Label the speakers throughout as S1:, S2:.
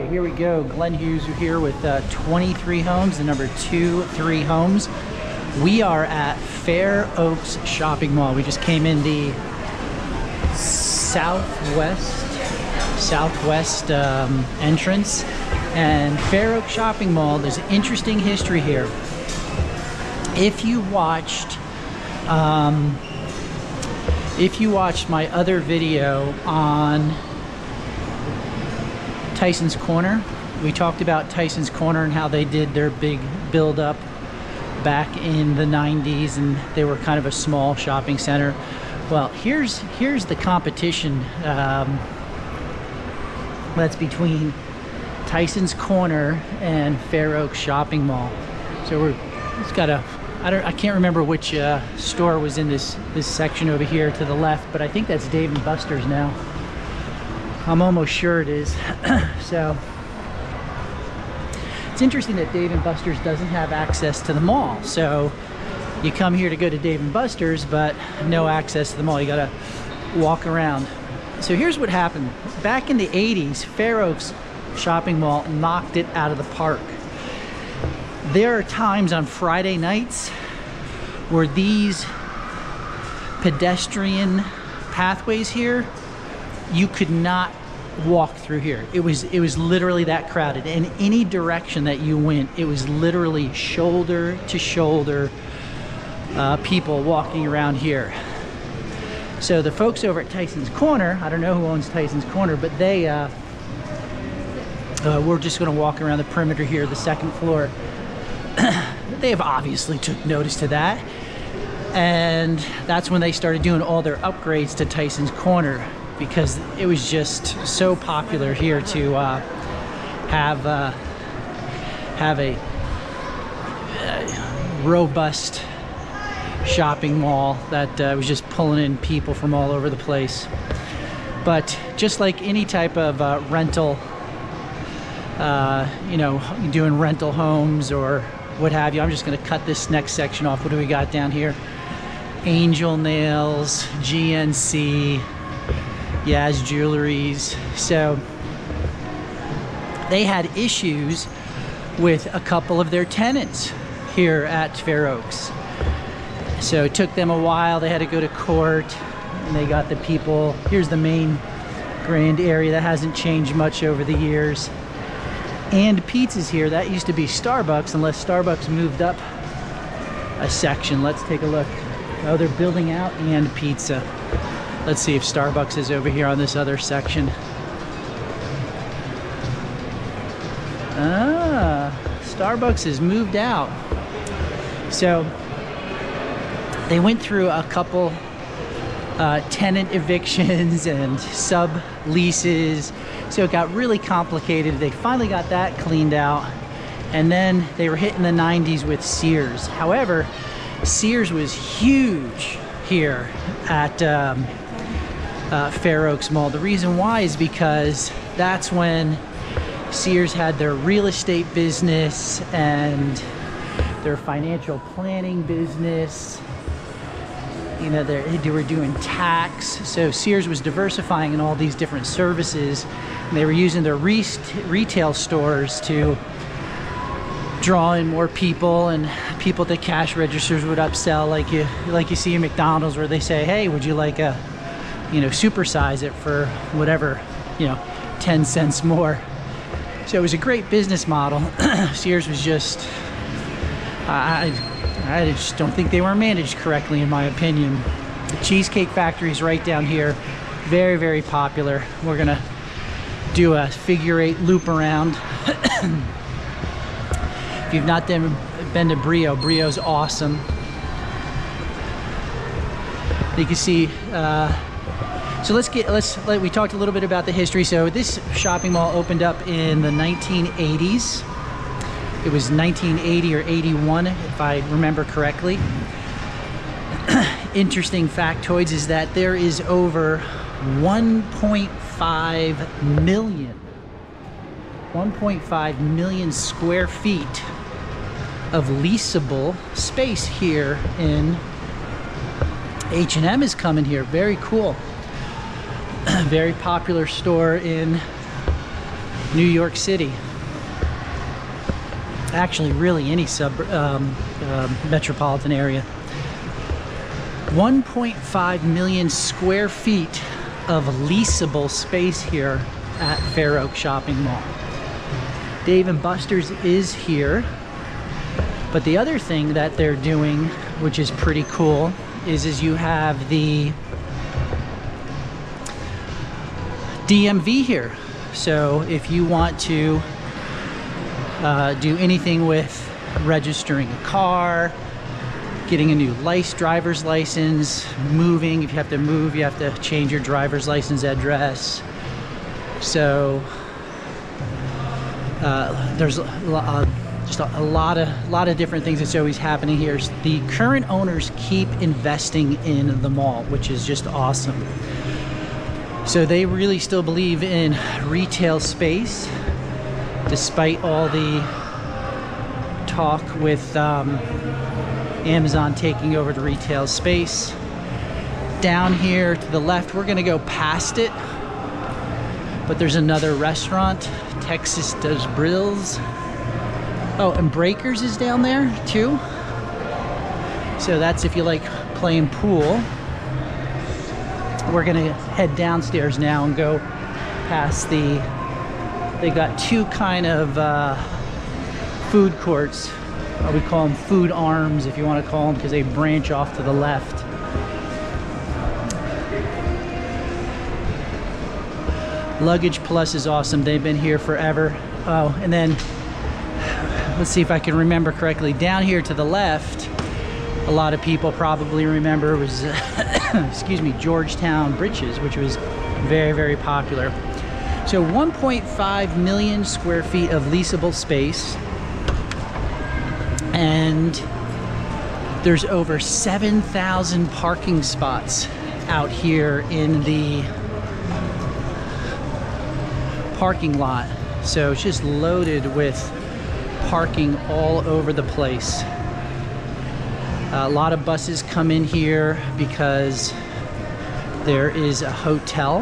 S1: right, here we go. Glenn Hughes here with 23 homes, the number 23 homes. We are at Fair Oaks Shopping Mall. We just came in the southwest entrance, and Fair Oaks Shopping Mall, there's an interesting history here. If you watched my other video on Tyson's Corner, we talked about Tyson's Corner and how they did their big build up back in the 90s, and they were kind of a small shopping center. Well, here's the competition that's between Tyson's Corner and Fair Oaks Shopping Mall. So it's got a, I can't remember which store was in this section over here to the left, but I think that's Dave & Buster's now. I'm almost sure it is. So it's interesting that Dave & Buster's doesn't have access to the mall. So you come here to go to Dave & Buster's, but no access to the mall. You gotta walk around. So here's what happened. Back in the 80s, Fair Oaks Shopping Mall knocked it out of the park. There are times on Friday nights where these pedestrian pathways here, you could not walk through here. It was literally that crowded. In any direction that you went, it was literally shoulder to shoulder people walking around here. So the folks over at Tyson's Corner, I don't know who owns Tyson's Corner, but they we're just going to walk around the perimeter here, the second floor. They have obviously took notice to that, and that's when they started doing all their upgrades to Tyson's Corner, because it was just so popular here to have a robust shopping mall that was just pulling in people from all over the place. But just like any type of rental, you know, doing rental homes or what have you, I'm just going to cut this next section off. What do we got down here? Angel Nails, GNC, Yaz Jewelries. So they had issues with a couple of their tenants here at Fair Oaks. So it took them a while. They had to go to court, and they got the people. Here's the main grand area that hasn't changed much over the years. And pizzas here. That used to be Starbucks, unless Starbucks moved up a section. Let's take a look. Oh, they're building out and pizza. Let's see if Starbucks is over here on this other section. Ah, Starbucks has moved out. So they went through a couple tenant evictions and sub-leases, so it got really complicated. They finally got that cleaned out, and then they were hitting the 90s with Sears. However, Sears was huge here at Fair Oaks Mall. The reason why is because that's when Sears had their real estate business and their financial planning business. You know, they were doing tax. So Sears was diversifying in all these different services. And they were using their retail stores to draw in more people, and people at the cash registers would upsell, like you see in McDonald's, where they say, hey, would you like a, you know, supersize it for whatever, you know, 10 cents more. So it was a great business model. Sears was just, I just don't think they were managed correctly, in my opinion. The Cheesecake Factory is right down here. Very, very popular. We're gonna do a figure 8 loop around. If you've not been to Brio's awesome. You can see, so we talked a little bit about the history. So this shopping mall opened up in the 1980s. It was 1980 or 81, if I remember correctly. Interesting factoids is that there is over 1.5 million square feet of leasable space here in H&M is coming here. Very cool. Very popular store in New York City. Actually, really any metropolitan area. 1.5 million square feet of leasable space here at Fair Oak Shopping Mall. Dave & Buster's is here, but the other thing that they're doing, which is pretty cool, is you have the DMV here. So if you want to do anything with registering a car, getting a new driver's license, moving, if you have to move, you have to change your driver's license address. So there's just a lot of different things that's always happening here. The current owners keep investing in the mall, which is just awesome. So they really still believe in retail space, despite all the talk with Amazon taking over the retail space. Down here to the left, we're gonna go past it, but there's another restaurant, Texas Does Brills. Oh, and Breakers is down there too. So that's if you like playing pool. We're gonna head downstairs now and go past they got two kind of food courts. We call them food arms, if you want to call them, because they branch off to the left. Luggage Plus is awesome. They've been here forever. Oh, and then let's see if I can remember correctly. Down here to the left, a lot of people probably remember was excuse me, Georgetown Britches, which was very, very popular. So 1.5 million square feet of leasable space. And there's over 7,000 parking spots out here in the parking lot. So it's just loaded with parking all over the place. A lot of buses come in here because there is a hotel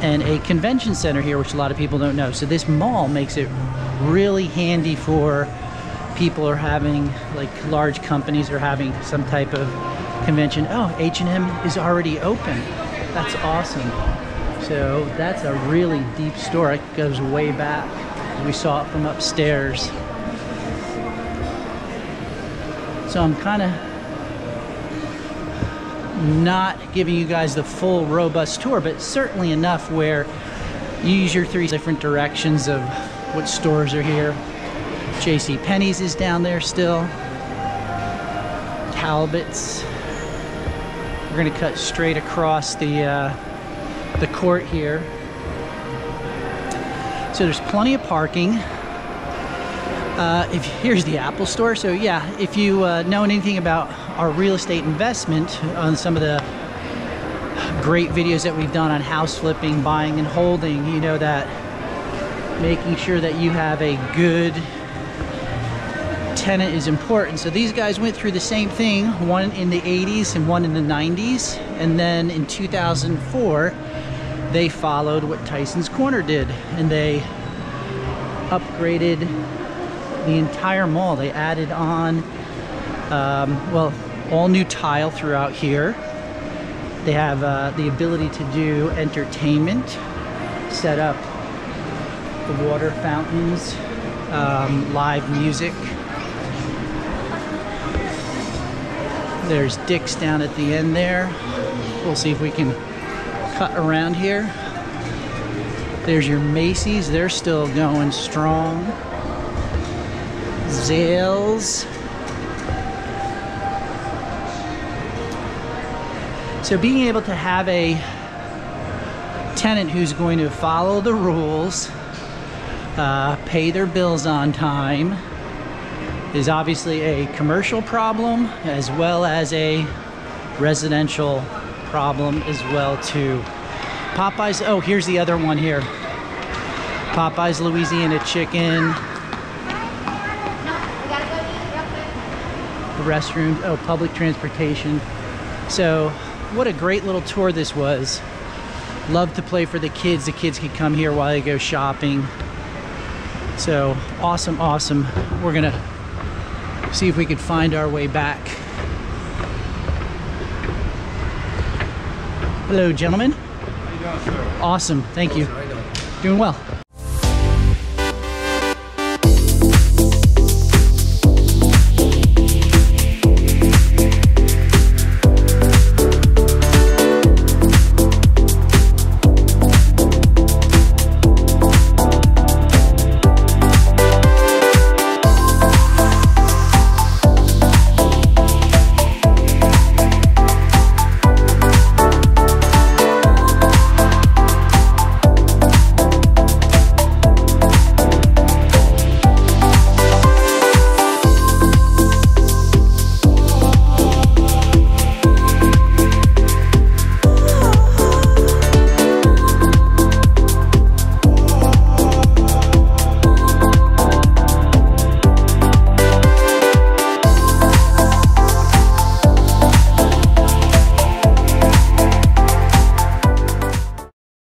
S1: and a convention center here, which a lot of people don't know. So this mall makes it really handy for people are having, like large companies are having some type of convention. Oh, H&M is already open. That's awesome. So that's a really deep store. It goes way back. We saw it from upstairs. So I'm kind of not giving you guys the full robust tour, but certainly enough where you use your 3 different directions of what stores are here. JCPenney's is down there still. Talbot's. We're gonna cut straight across the court here. So there's plenty of parking. Here's the Apple store. So yeah, if you know anything about our real estate investment, on some of the great videos that we've done on house flipping, buying and holding, you know that making sure that you have a good tenant is important. So these guys went through the same thing, one in the 80s and one in the 90s, and then in 2004 they followed what Tyson's Corner did, and they upgraded the entire mall. They added on well, all new tile throughout here. They have the ability to do entertainment, set up the water fountains, live music. There's Dick's down at the end there. We'll see if we can cut around here. There's your Macy's. They're still going strong. Zales. So being able to have a tenant who's going to follow the rules, pay their bills on time, is obviously a commercial problem as well as a residential problem as well too. Popeyes, oh, here's the other one here. Popeyes Louisiana Chicken. The restrooms, oh, public transportation. So what a great little tour this was. Love to play for the kids. The kids can come here while they go shopping. So awesome, awesome. We're gonna see if we can find our way back. Hello, gentlemen.
S2: How you doing, sir?
S1: Awesome, thank you.
S2: How you doing?
S1: Doing well.